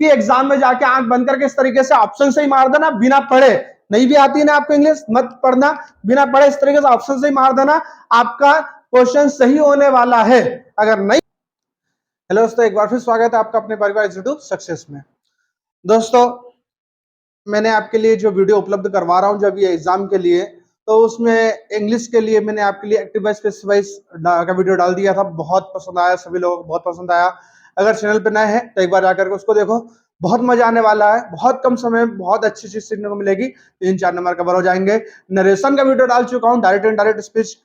कि एग्जाम में जाके आंख बंद करके इस तरीके से ऑप्शन से ही मार देना बिना पढ़े। नहीं भी आती है ना आपको इंग्लिश, मत पढ़ना, बिना पढ़े इस तरीके से ऑप्शन से ही मार देना, आपका क्वेश्चन सही होने वाला है। अगर नहीं, हेलो दोस्तों, एक बार फिर स्वागत है आपका अपने परिवार इंस्टीट्यूट सक्सेस में। दोस्तों, मैंने आपके लिए जो वीडियो उपलब्ध करवा रहा हूं जब ये एग्जाम के लिए, तो उसमें इंग्लिश के लिए मैंने आपके लिए एक्टिव वॉइस पैसिव वॉइस का वीडियो डाल दिया था। बहुत पसंद आया, सभी लोगों को बहुत पसंद आया। अगर चैनल पे नए हैं तो एक बार जाकर के उसको देखो, बहुत मजा आने वाला है। बहुत कम समय में बहुत अच्छी चीज सीखने को मिलेगी। 3-4 नंबर कवर हो जाएंगे। नरेशन का वीडियो डाल चुका हूँ, डायरेक्ट इनडायरेक्ट स्पीच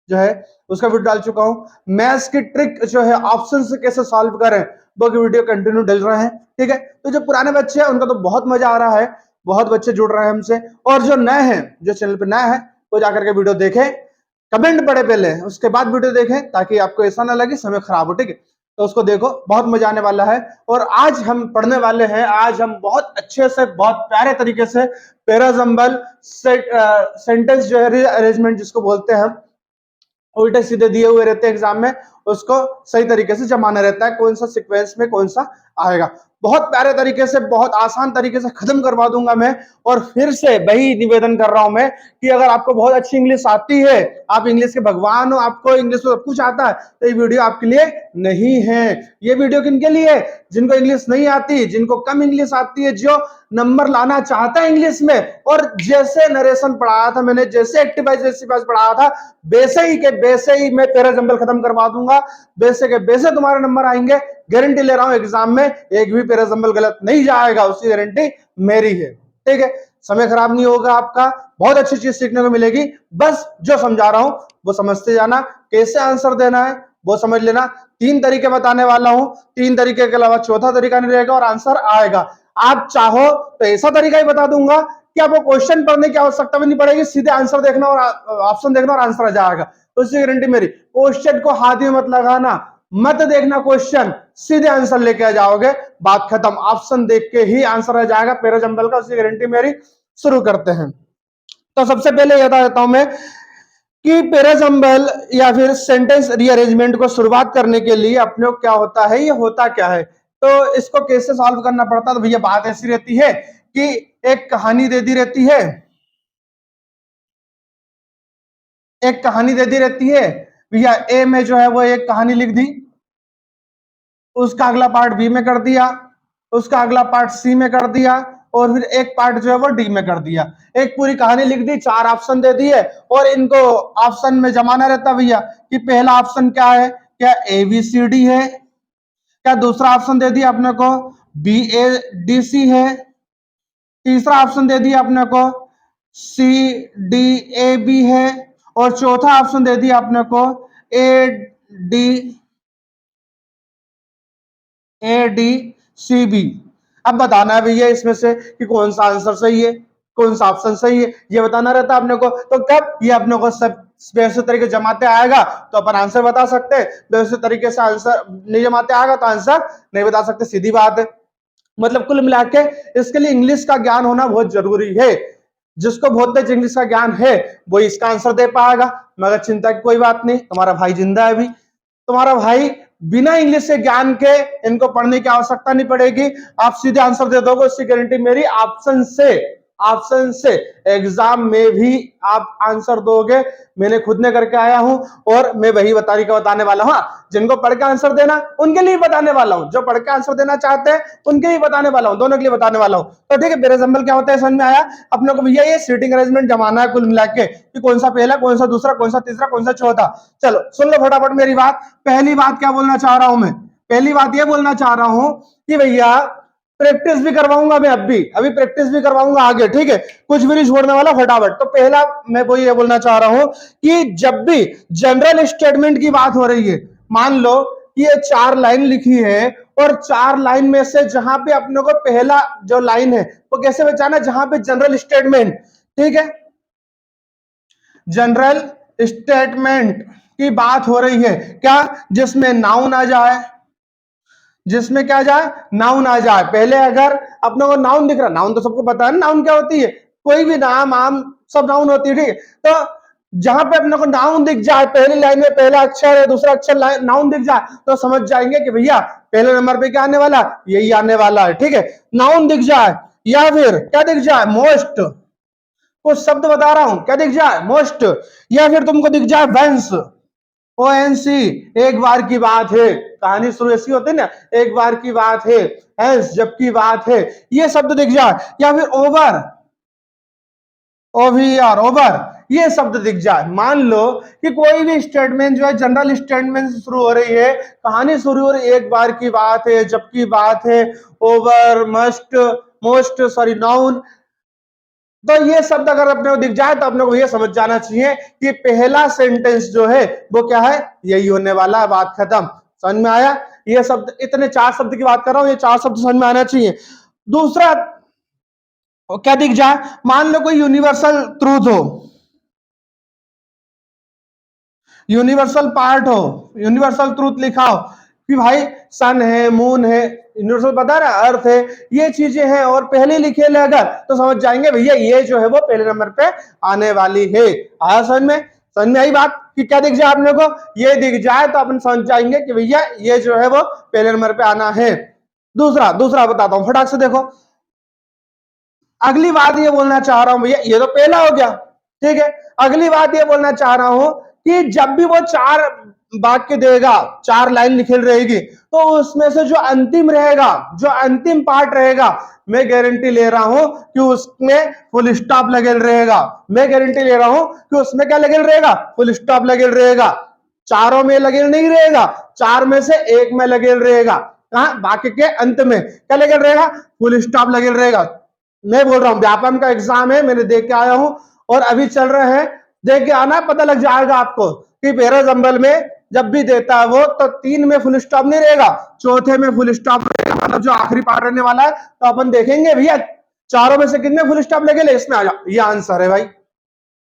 जो है उसका वीडियो डाल चुका हूँ। मैथ्स की ट्रिक जो है ऑप्शन से कैसे सॉल्व करें वो वीडियो कंटिन्यू डल रहे हैं। ठीक है, तो जो पुराने बच्चे हैं उनका तो बहुत मजा आ रहा है, बहुत बच्चे जुड़ रहे हैं हमसे। और जो नए हैं, जो चैनल पे नए हैं, वो जाकर के वीडियो देखें, कमेंट पढ़े पहले, उसके बाद वीडियो देखें, ताकि आपको ऐसा ना लगे समय खराब हो। ठीक है, तो उसको देखो, बहुत मजा आने वाला है। और आज हम पढ़ने वाले हैं, आज हम बहुत अच्छे से, बहुत प्यारे तरीके से पैराजंबल सेंटेंस जो है अरेंजमेंट जिसको बोलते हैं, उल्टे सीधे दिए हुए रहते हैं एग्जाम में, उसको सही तरीके से जमाना रहता है, कौन सा सीक्वेंस में कौन सा आएगा। बहुत प्यारे तरीके से, बहुत आसान तरीके से खत्म करवा दूंगा मैं। और फिर से वही निवेदन कर रहा हूं मैं कि अगर आपको बहुत अच्छी इंग्लिश आती है, आप इंग्लिश के भगवान हो, आपको इंग्लिश में सब कुछ आता है, तो ये वीडियो आपके लिए नहीं है। ये वीडियो किनके लिए? जिनको इंग्लिश नहीं आती, जिनको कम इंग्लिश आती है, जो नंबर लाना चाहता है इंग्लिश में, और जैसे नरेशन पढ़ाया था मैंने, जैसे एक्टिव वॉइस पैसिव वॉइस पढ़ाया था, वैसे ही के वैसे ही मैं पैराजंबल खत्म करवा दूंगा। वैसे के वैसे तुम्हारे नंबर आएंगे, गारंटी ले रहा हूं। एग्जाम में एक भी पैराजंबल गलत नहीं जाएगा, उसकी गारंटी मेरी है। ठीक है, समय खराब नहीं होगा आपका, बहुत अच्छी चीज सीखने को मिलेगी। बस जो समझा रहा हूं वो समझते जाना, कैसे आंसर देना है वो समझ लेना। 3 तरीके बताने वाला हूं, 3 तरीके के अलावा चौथा तरीका नहीं रहेगा और आंसर आएगा। आप चाहो तो ऐसा तरीका ही बता दूंगा कि आपको क्वेश्चन पढ़ने की आवश्यकता भी नहीं पड़ेगी, सीधे आंसर देखना और ऑप्शन देखना और आंसर आ जाएगा। तो इसकी गारंटी मेरी। क्वेश्चन को हाथ में मत लगाना, मत देखना क्वेश्चन, सीधे आंसर लेके आ जाओगे, बात खत्म। ऑप्शन देख के ही आंसर आ जाएगा पैराजंबल का, उसकी गारंटी मेरी। शुरू करते हैं। तो सबसे पहले ये बता देता हूं मैं कि पैराजंबल या फिर सेंटेंस रीअरेंजमेंट को शुरुआत करने के लिए अपने को क्या होता है, ये होता क्या है, तो इसको कैसे सॉल्व करना पड़ता है। तो भैया बात ऐसी रहती है कि एक कहानी दे दी रहती है, एक कहानी दे दी रहती है भैया। ए में जो है वो एक कहानी लिख दी, उसका अगला पार्ट बी में कर दिया, उसका अगला पार्ट सी में कर दिया, और फिर एक पार्ट जो है वो डी में कर दिया। एक पूरी कहानी लिख दी, 4 ऑप्शन दे दिए, और इनको ऑप्शन में जमाना रहता भैया कि पहला ऑप्शन क्या है, क्या ए बी सी डी है, क्या दूसरा ऑप्शन दे दिया अपने को बी ए डी सी है, तीसरा ऑप्शन दे दिया अपने को सी डी ए बी है, और चौथा ऑप्शन दे दिया अपने को ए डी सी बी। अब बताना है भैया इसमें से कि कौन सा आंसर सही है, कौन सा ऑप्शन सही है, ये बताना रहता है अपने को। तो कब ये अपने को सब व्यवस्थित तरीके जमाते आएगा तो अपन आंसर बता सकते हैं, व्यवस्थित तरीके से आंसर नहीं जमाते आएगा तो आंसर नहीं बता सकते, सीधी बात है। मतलब कुल मिला के इसके लिए इंग्लिश का ज्ञान होना बहुत जरूरी है। जिसको बहुत तेज इंग्लिश का ज्ञान है वो इसका आंसर दे पाएगा, मगर चिंता की कोई बात नहीं, तुम्हारा भाई जिंदा है अभी। तुम्हारा भाई बिना इंग्लिश के ज्ञान के इनको पढ़ने की आवश्यकता नहीं पड़ेगी, आप सीधे आंसर दे दोगे, उसकी गारंटी मेरी। ऑप्शन से एग्जाम में भी आप आंसर दोगे, मैंने खुद ने करके आया हूं, और मैं वही बताने वाला हूं। जिनको पढ़ के आंसर देना उनके लिए बताने वाला हूं, जो पढ़ के आंसर देना चाहते हैं उनके लिए बताने वाला हूं, दोनों के लिए बताने वाला हूं। तो ठीक है, पैराजंबल क्या होता है समझ में आया अपने को भैया। ये सीटिंग अरेंजमेंट जमाना है कुल मिला के कि कौन सा पहला, कौन सा दूसरा, कौन सा तीसरा, कौन सा चौथा। चलो सुन लो फटाफट मेरी बात। पहली बात क्या बोलना चाह रहा हूं मैं, पहली बात ये बोलना चाह रहा हूं कि भैया प्रैक्टिस भी करवाऊंगा मैं, अभी प्रैक्टिस भी करवाऊंगा आगे। ठीक है, कुछ भी नहीं छोड़ने वाला, फटाफट। तो पहला मैं वो ये बोलना चाह रहा हूं कि जब भी जनरल स्टेटमेंट की बात हो रही है, मान लो कि ये 4 लाइन लिखी है, और 4 लाइन में से जहां पे अपने को पहला जो लाइन है वो कैसे बचाना, जहां पे जनरल स्टेटमेंट, ठीक है, जनरल स्टेटमेंट की बात हो रही है, क्या, जिसमें नाउन आ जाए, जिसमें क्या जाए, नाउन आ जाए। पहले अगर अपने को नाउन दिख रहा, नाउन तो सबको पता है नाउन क्या होती है, कोई भी नाम आम सब नाउन होती है। ठीक है, तो जहां पे अपने को नाउन दिख जाए, पहली लाइन में पहला अक्षर है, दूसरा अक्षर नाउन दिख जाए, तो समझ जाएंगे कि भैया पहले नंबर पे क्या आने वाला, यही आने वाला है। ठीक है, नाउन दिख जाए या फिर क्या दिख जाए, मोस्ट, कुछ शब्द बता रहा हूं, क्या दिख जाए, मोस्ट, या फिर तुमको दिख जाए वेंस, ONC, एक बार की बात है, कहानी शुरू ऐसी होती है ना, एक बार की बात है, हेंस, जबकि बात है, ये शब्द दिख जाए, या फिर ओवर, OVER, ओवर, ये शब्द दिख जाए। मान लो कि कोई भी स्टेटमेंट जो है जनरल स्टेटमेंट से शुरू हो रही है, कहानी शुरू हो रही है, एक बार की बात है, जबकि बात है, over, must, most, sorry, noun, तो ये शब्द अगर अपने को दिख जाए तो अपने को ये समझ जाना चाहिए कि पहला सेंटेंस जो है वो क्या है, यही होने वाला है, बात खत्म। समझ में आया? ये शब्द, इतने 4 शब्द की बात कर रहा हूं, ये 4 शब्द समझ में आना चाहिए। दूसरा क्या दिख जाए, मान लो कोई यूनिवर्सल ट्रूथ हो, यूनिवर्सल पार्ट हो, यूनिवर्सल ट्रूथ लिखा हो कि भाई सन है, मून है, यूनिवर्सल बता रहा है, अर्थ है, ये चीजें हैं, और पहले लिखे ले अगर तो समझ जाएंगे भैया ये जो है वो पहले नंबर पे आने वाली है। आया समझ में? समझ में आई बात कि क्या दिख जाए आपने को, ये दिख जाए तो अपन समझ जाएंगे कि भैया ये जो है वो पहले नंबर पे आना है। दूसरा दूसरा बताता हूं फटाक से, देखो अगली बात ये बोलना चाह रहा हूं भैया, ये तो पहला हो गया, ठीक है, अगली बात ये बोलना चाह रहा हूं कि जब भी वो 4 वाक्य देगा, 4 लाइन लिखी रहेगी, तो उसमें से जो अंतिम रहेगा, जो अंतिम पार्ट रहेगा, मैं गारंटी ले रहा हूं कि उसमें फुल स्टॉप लगेल रहेगा। मैं गारंटी ले रहा हूं कि उसमें क्या लगेल रहेगा, फुल स्टॉप लगेल रहेगा। चारों में लगेल नहीं रहेगा, 4 में से एक में लगेल रहेगा। कहां, वाक्य के अंत में क्या लगेल रहेगा, फुल स्टॉप लगेल रहेगा। मैं बोल रहा हूं व्यापम का एग्जाम है, मैंने देख के आया हूं और अभी चल रहे हैं, देख के आना, पता लग जाएगा आपको कि पैराजंबल में जब भी देता है वो, तो 3 में फुल स्टॉप नहीं रहेगा, चौथे में फुल स्टॉप रहेगा, मतलब जो आखिरी पार्ट रहने वाला है। तो अपन देखेंगे भैया चारों में से कितने फुल स्टॉप लगेंगे, इसमें आ जाओ, ये आंसर है भाई,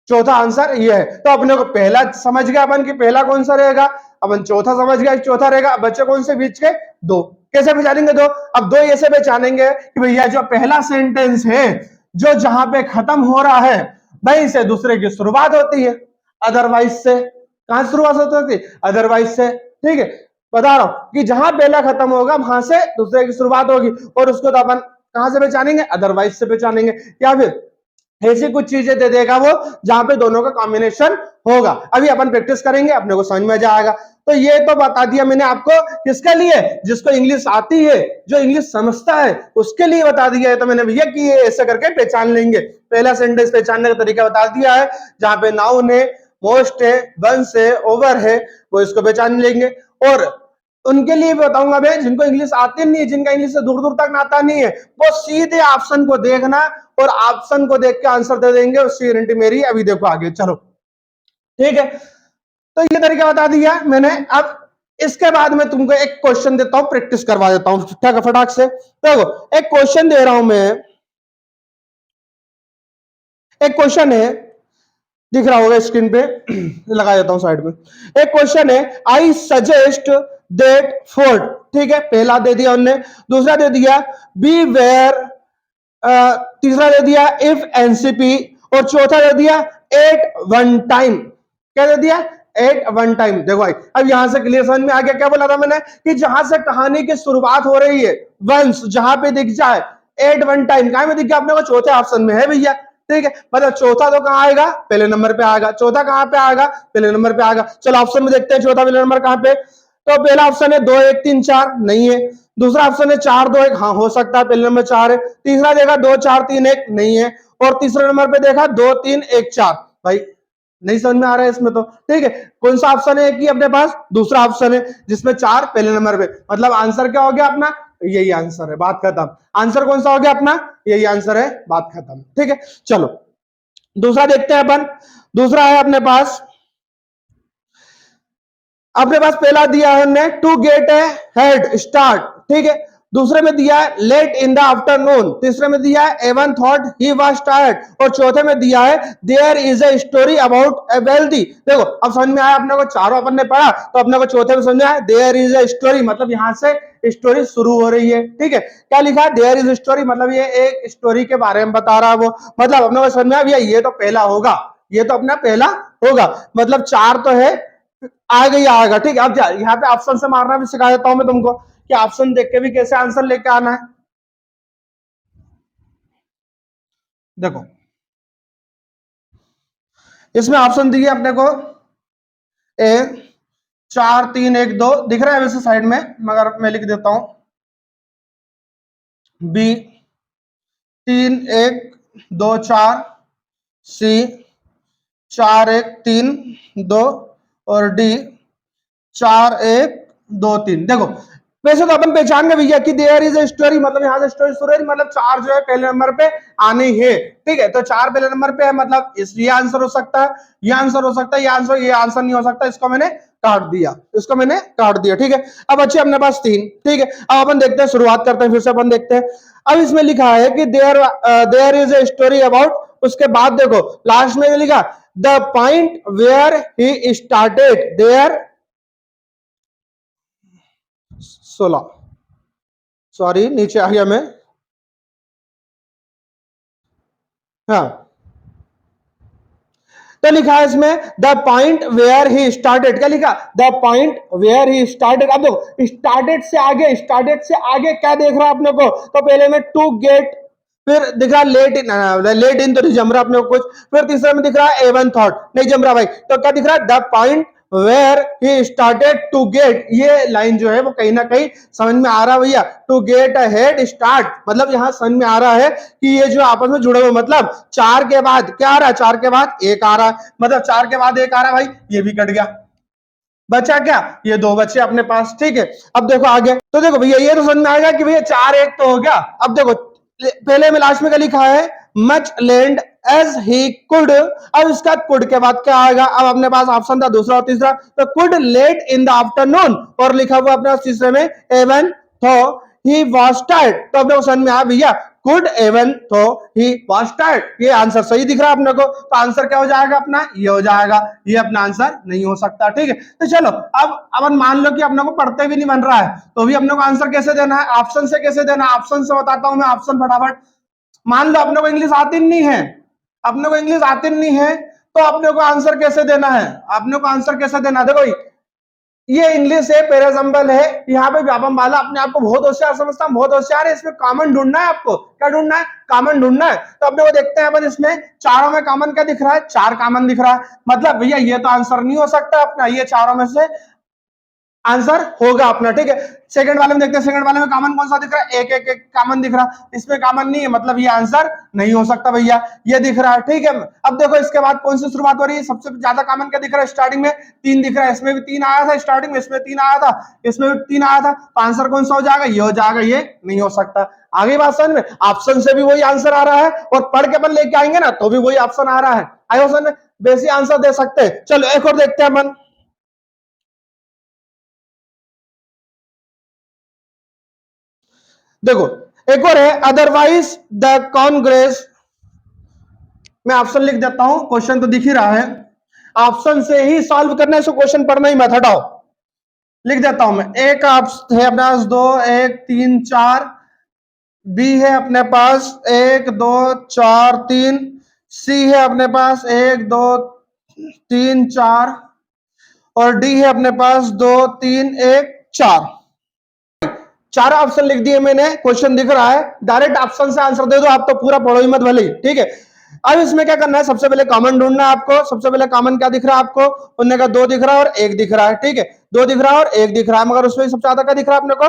चौथा आंसर ये है। तो अपने को पहला समझ गया अपन कि पहला कौन सा रहेगा, अपन चौथा समझ गया चौथा रहेगा, बच्चे कौन से बीच के, 2। कैसे पहचानेंगे 2, अब 2 ऐसे पहचानेंगे कि भैया जो पहला सेंटेंस है जो जहां पे खत्म हो रहा है वहीं से दूसरे की शुरुआत होती है, अदरवाइज से कहां शुरुआत होती है, अदरवाइज से। ठीक है, बता रहा हूं कि जहां पहला खत्म होगा वहां से दूसरे की शुरुआत होगी, और उसको तो अपन कहां से पहचानेंगे, अदरवाइज से पहचानेंगे, या फिर ऐसी कुछ चीजें दे देगा वो जहां पे दोनों का कॉम्बिनेशन होगा। अभी अपन प्रैक्टिस करेंगे, अपने को समझ में जाएगा। तो ये तो बता दिया मैंने आपको, किसके लिए, जिसको इंग्लिश आती है, जो इंग्लिश समझता है उसके लिए बता दिया है। तो मैंने भैया कि ये ऐसे करके पहचान लेंगे, पहला सेंटेंस पहचानने का तरीका बता दिया है, जहां पे नाउन है, मोस्ट है, वंस है, ओवर है, वो इसको पहचान लेंगे। और उनके लिए बताऊंगा मैं जिनको इंग्लिश आती नहीं है, जिनका इंग्लिश से दूर दूर तक नाता नहीं है, वो सीधे ऑप्शन को देखना और ऑप्शन को देख के आंसर दे देंगे, उसकी गारंटी मेरी। अभी देखो आगे चलो, ठीक है, तो ये तरीका बता दिया मैंने। अब इसके बाद में तुमको एक क्वेश्चन देता हूं, प्रैक्टिस करवा देता हूं, ठीक है, फटाक से देखो। एक क्वेश्चन दे रहा हूं मैं, एक क्वेश्चन है, दिख रहा होगा स्क्रीन पे, लगा देता हूं साइड में। एक क्वेश्चन है, आई सजेस्ट दैट फोर्ट, ठीक है, पहला दे दिया उनने, दूसरा दे दिया बी वेयर, तीसरा दे दिया इफ एनसीपी, और चौथा दे दिया एट वन टाइम। क्या दे दिया, एट वन टाइम। देखो भाई अब यहां से क्लियर समझ में आ गया, क्या बोला था मैंने कि जहां से कहानी की शुरुआत हो रही है, वंस जहां पे दिख जाए, एट वन टाइम, कहां में दिख गया अपने को, चौथे ऑप्शन में है भैया। ठीक है, मतलब चौथा तो कहां आएगा, पहले नंबर पे आएगा, चौथा कहां पे आएगा, पहले नंबर पे आएगा। चलो ऑप्शन में देखते हैं चौथा पहले नंबर कहां पे। तो पहला ऑप्शन है 2 1 3 4, नहीं है। दूसरा ऑप्शन है 4 2 1, हाँ हो सकता है, पहले नंबर 4 है। तीसरा देखा 2 4 3 1, नहीं है। और तीसरे नंबर पे देखा 2 3 1 4, भाई नहीं समझ में आ रहा है इसमें तो। ठीक है, कौन सा ऑप्शन है कि अपने पास, दूसरा ऑप्शन है जिसमें 4 पहले नंबर पे, मतलब आंसर क्या हो गया अपना, यही आंसर है, बात खत्म। आंसर कौन सा हो गया अपना, यही आंसर है, बात खत्म। ठीक है, चलो दूसरा देखते हैं अपन। दूसरा है अपने पास पहला दिया है हमने to get a head start, ठीक है। दूसरे में दिया है लेट इन द आफ्टरनून, तीसरे में दिया है even thought he was tired, और चौथे में दिया है there is a story about a wealthy. देखो अब समझ में आया अपने को, चारों अपन ने पढ़ा तो अपने को चौथे में समझ में आया देयर इज ए स्टोरी, मतलब यहां से स्टोरी शुरू हो रही है। ठीक है, क्या लिखा है, देयर इज स्टोरी, मतलब ये एक स्टोरी के बारे में बता रहा है वो, मतलब अपने को समझ में आया ये तो पहला होगा। ये तो अपना पहला होगा, मतलब 4 तो है, आएगा। ठीक है, अब यहाँ पे ऑप्शन से मारना भी सिखा देता हूं मैं तुमको कि ऑप्शन देख के भी कैसे आंसर लेके आना है। देखो इसमें ऑप्शन दिए अपने को, ए 4 3 1 2 दिख रहा है वैसे साइड में, मगर मैं लिख देता हूं, बी 3 1 2 4, सी 4 1 3 2 और डी 4 1 2 3। देखो वैसे तो अपन पहचान गए भैया कि देयर इज ए स्टोरी, मतलब यहाँ से स्टोरी शुरू है, मतलब 4 जो है पहले नंबर पे आने है। ठीक है, तो 4 पहले नंबर पे है, मतलब ये आंसर हो सकता है, ये आंसर हो सकता है, ये आंसर नहीं हो सकता, इसको मैंने काट दिया। ठीक है, अब अच्छे अपने पास 3। ठीक है, अब अपन देखते हैं, शुरुआत करते हैं फिर से, अपन देखते हैं। अब इसमें लिखा है कि there is a story about, उसके बाद देखो लास्ट में लिखा the point where he started there 16, sorry नीचे आ गया मैं, हाँ, तो लिखा है इसमें the point where he started, क्या लिखा, the point where he started. अब देखो स्टार्टेड से आगे क्या देख रहा है अपने को, तो पहले में टू गेट, फिर दिख रहा लेट इन तो नहीं जम रहा अपने को कुछ, फिर तीसरे में दिख रहा है एवन थॉट, नहीं जम रहा भाई, तो क्या दिख रहा है, the point where he started to get, ये लाइन जो है वो कहीं ना कहीं समझ में आ रहा है भैया, टू गेट अहेड स्टार्ट, मतलब यहां समझ में आ रहा है कि ये जो आपस में जुड़े हुए, मतलब 4 के बाद क्या आ रहा है, 4 के बाद 1 आ रहा है, मतलब 4 के बाद 1 आ रहा है भाई, ये भी कट गया, बचा क्या, ये 2 बचे अपने पास। ठीक है, अब देखो आगे, तो देखो भैया ये तो समझ में आएगा कि भैया 4 1 तो हो गया। अब देखो पहले में लास्ट में क्या लिखा है, much land as he could, अब इसका कुड के बाद क्या आएगा, अब अपने पास ऑप्शन था दूसरा और तीसरा, तो could let in the afternoon, और लिखा हुआ अपने पास तीसरे में एवन थो ही वाज टायर्ड, तो अपने को समझ में आया भैया कुड एवन थो ही वाज टायर्ड, ये आंसर सही दिख रहा है अपने को, तो आंसर क्या हो जाएगा अपना, ये हो जाएगा, ये अपना आंसर नहीं हो सकता। ठीक है, तो चलो अब अपन मान लो कि अपने को पढ़ते भी नहीं बन रहा है, तो भी अपने को आंसर कैसे देना है, ऑप्शन से कैसे देना है, ऑप्शन से बताता हूं मैं, ऑप्शन फटाफट। मान लो अपने को इंग्लिश आती नहीं है, अपने को इंग्लिश आती नहीं है, तो अपने को आंसर कैसे देना है, अपने को आंसर कैसे देना है, देखो ये इंग्लिश है, पेराजम्बल है, यहाँ पे व्यापम वाला अपने आप को बहुत होशियार समझता हूँ, बहुत होशियार है, इसमें कॉमन ढूंढना है आपको, क्या ढूंढना है, कॉमन ढूंढना है, तो अपने को देखते हैं अपन इसमें चारों में कॉमन क्या दिख रहा है, 4 कॉमन दिख रहा है, मतलब भैया ये तो आंसर नहीं हो सकता अपना, ये चारों में से आंसर होगा अपना। ठीक है, सेकंड वाले में देखते हैं, सेकंड वाले में कॉमन कौन सा दिख रहा है, एक एक एक कॉमन दिख रहा, इसमें कॉमन नहीं है, मतलब ये आंसर नहीं हो सकता भैया, ये दिख रहा है। ठीक है, अब देखो इसके बाद कौन सी शुरुआत हो रही है, सबसे ज्यादा कॉमन क्या दिख रहा है, स्टार्टिंग में 3 दिख रहा है, इसमें भी 3 आया था, स्टार्टिंग में इसमें 3 आया था, इसमें भी 3 आया था, तो आंसर कौन सा हो जाएगा, ये हो जाएगा, ये नहीं हो सकता। आगे बात समझ में, ऑप्शन से भी वही आंसर आ रहा है, और पढ़ के अपन लेके आएंगे ना तो भी वही ऑप्शन आ रहा है, आगे समझ में, वैसे आंसर दे सकते हैं। चलो एक और देखते हैं अपन, देखो एक और है, अदरवाइज द कांग्रेस, मैं ऑप्शन लिख देता हूं, क्वेश्चन तो दिख ही रहा है, ऑप्शन से ही सॉल्व करना है, इसको क्वेश्चन पढ़ना ही मत, हटाओ लिख देता हूं मैं, एक ऑप्शन है अपने पास 2 1 3 4, बी है अपने पास 1 2 4 3, सी है अपने पास 1 2 3 4, और डी है अपने पास 2 3 1 4, 4 ऑप्शन लिख दिए मैंने, क्वेश्चन दिख रहा है, डायरेक्ट ऑप्शन से आंसर दे दो, आप तो पूरा पढ़ो ही मत भले। ठीक है, अब इसमें क्या करना है, सबसे पहले कॉमन ढूंढना है आपको, सबसे पहले कॉमन क्या दिख रहा है आपको, उन्होंने कहा 2 दिख रहा है और 1 दिख रहा है। ठीक है, 2 दिख रहा है और 1 दिख रहा है, मगर उसमें सबसे ज्यादा क्या दिख रहा है अपने को,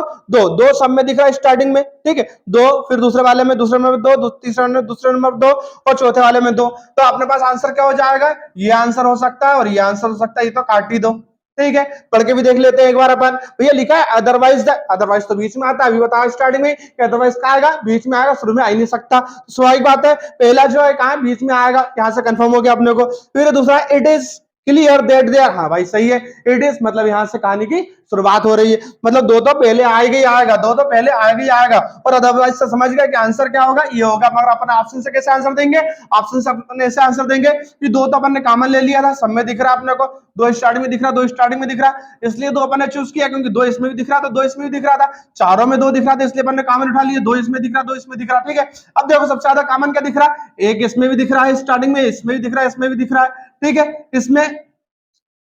2 सब में दिख रहा है स्टार्टिंग में। ठीक है, 2 फिर दूसरे वाले में, दूसरे में 2, तीसरे में, दूसरे में 2, और चौथे वाले में 2, तो अपने पास आंसर क्या हो जाएगा, ये आंसर हो सकता है और ये आंसर हो सकता है, ये तो काट ही दो। ठीक है, पढ़ के भी देख लेते हैं एक बार अपन, भैया लिखा है अदरवाइज, अदरवाइज तो बीच में आता है, अभी बताया स्टार्टिंग में कि अदरवाइज क्या आएगा, बीच में आएगा, शुरू में आ ही नहीं सकता, स्वाभाविक बात है, पहला जो है कहां बीच में आएगा, यहां से कंफर्म हो गया अपने को। फिर दूसरा it is clear that there, हाँ भाई सही है, इट इज मतलब यहां से कहानी की शुरुआत हो रही है, मतलब दो तो पहले आएगा ही आएगा, दो तो पहले आएगा ही आएगा, और अदरवाइज से समझ गया कि आंसर क्या होगा, ये होगा। मगर अपन ऑप्शन से कैसे आंसर देंगे, ऑप्शन से अपन ऐसे आंसर देंगे कि दो तो अपन ने कॉमन ले लिया था, सब में दिख रहा है अपने को, दो स्टार्टिंग में दिख रहा, दो स्टार्टिंग में दिख रहा, इसलिए दो अपन ने चूज किया, क्योंकि दो इसमें भी दिख रहा था, दो इसमें भी दिख रहा था, चारों में दो दिख रहा था, इसलिए अपन ने कॉमन उठा लिया, दो इसमें दिख रहा, दो इसमें दिख रहा, ठीक है। अब देखो सबसे ज्यादा कॉमन क्या दिख रहा है, एक इसमें भी दिख रहा है स्टार्टिंग में, इसमें भी दिख रहा है, इसमें भी दिख रहा है, ठीक है, इसमें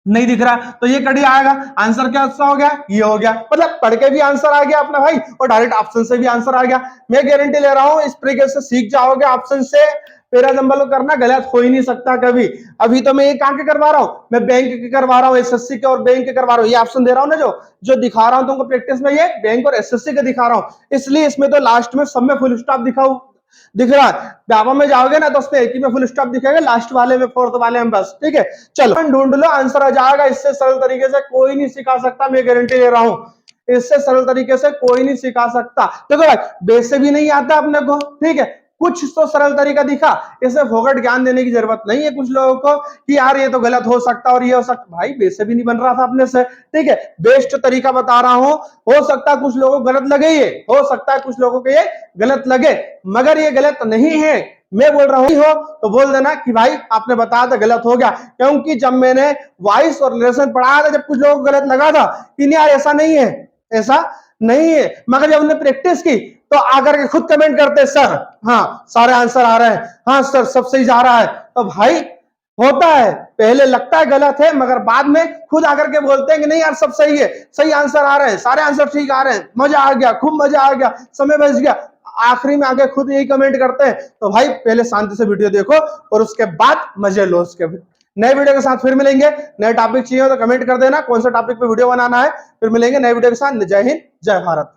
नहीं दिख रहा, तो ये कड़ी आएगा, आंसर क्या हो गया, ये हो गया, मतलब पढ़ के भी आंसर आ गया अपना भाई, और डायरेक्ट ऑप्शन से भी आंसर आ गया। मैं गारंटी ले रहा हूं इस तरीके से सीख जाओगे ऑप्शन से, पेरा नंबर करना गलत हो ही नहीं सकता कभी। अभी तो मैं ये काम के करवा रहा हूं, मैं बैंक के करवा रहा हूं, एसएससी के और बैंक के करवा रहा हूं, ये ऑप्शन दे रहा हूं ना, जो दिखा रहा हूं तुमको प्रैक्टिस में, ये बैंक और एसएससी के दिखा रहा हूं, इसलिए इसमें तो लास्ट में सब में फुल स्टॉप दिख रहा है। जावा में जाओगे ना तो उसमें एक ही में फुल स्टॉप दिखेगा, लास्ट वाले में, फोर्थ वाले में बस, ठीक है। चलो ढूंढ लो, आंसर आ जाएगा, इससे सरल तरीके से कोई नहीं सिखा सकता, मैं गारंटी दे रहा हूं, इससे सरल तरीके से कोई नहीं सिखा सकता। देखो भाई बेस से भी नहीं आता अपने को, ठीक है, कुछ तो सरल तरीका दिखा, इसे फोकट ज्ञान देने की जरूरत नहीं है कुछ लोगों को कि यार ये तो गलत हो सकता और ये हो सकता, भाई बेस से भी नहीं बन रहा था अपने से, ठीक है, बेस्ट तरीका बता रहा हूं, हो सकता है कुछ लोगों को गलत लगे, ये हो सकता है कुछ लोगों को ये गलत लगे, मगर ये गलत नहीं है। मैं बोल रहा हूं हो तो बोल देना कि भाई आपने बताया था गलत हो गया, क्योंकि जब मैंने वॉइस और रिलेशन पढ़ाया था, जब कुछ लोगों को गलत लगा था कि यार ऐसा नहीं है, ऐसा नहीं है, मगर जब हमने प्रैक्टिस की तो आकर के खुद कमेंट करते सर हाँ सारे आंसर आ रहे हैं, हाँ सर सब सही जा रहा है, तो भाई होता है, पहले लगता है गलत है, मगर बाद में खुद आकर के बोलते हैं कि नहीं यार सब सही है, सही आंसर आ रहे हैं, सारे आंसर ठीक आ रहे हैं, मजा आ गया, खूब मजा आ गया, समय बच गया, आखिरी में आके खुद यही कमेंट करते हैं। तो भाई पहले शांति से वीडियो देखो और उसके बाद मजे लो। उसके नए वीडियो के साथ फिर मिलेंगे, नए टॉपिक चाहिए तो कमेंट कर देना कौन सा टॉपिक पे वीडियो बनाना है, फिर मिलेंगे नए वीडियो के साथ। जय हिंद जय भारत।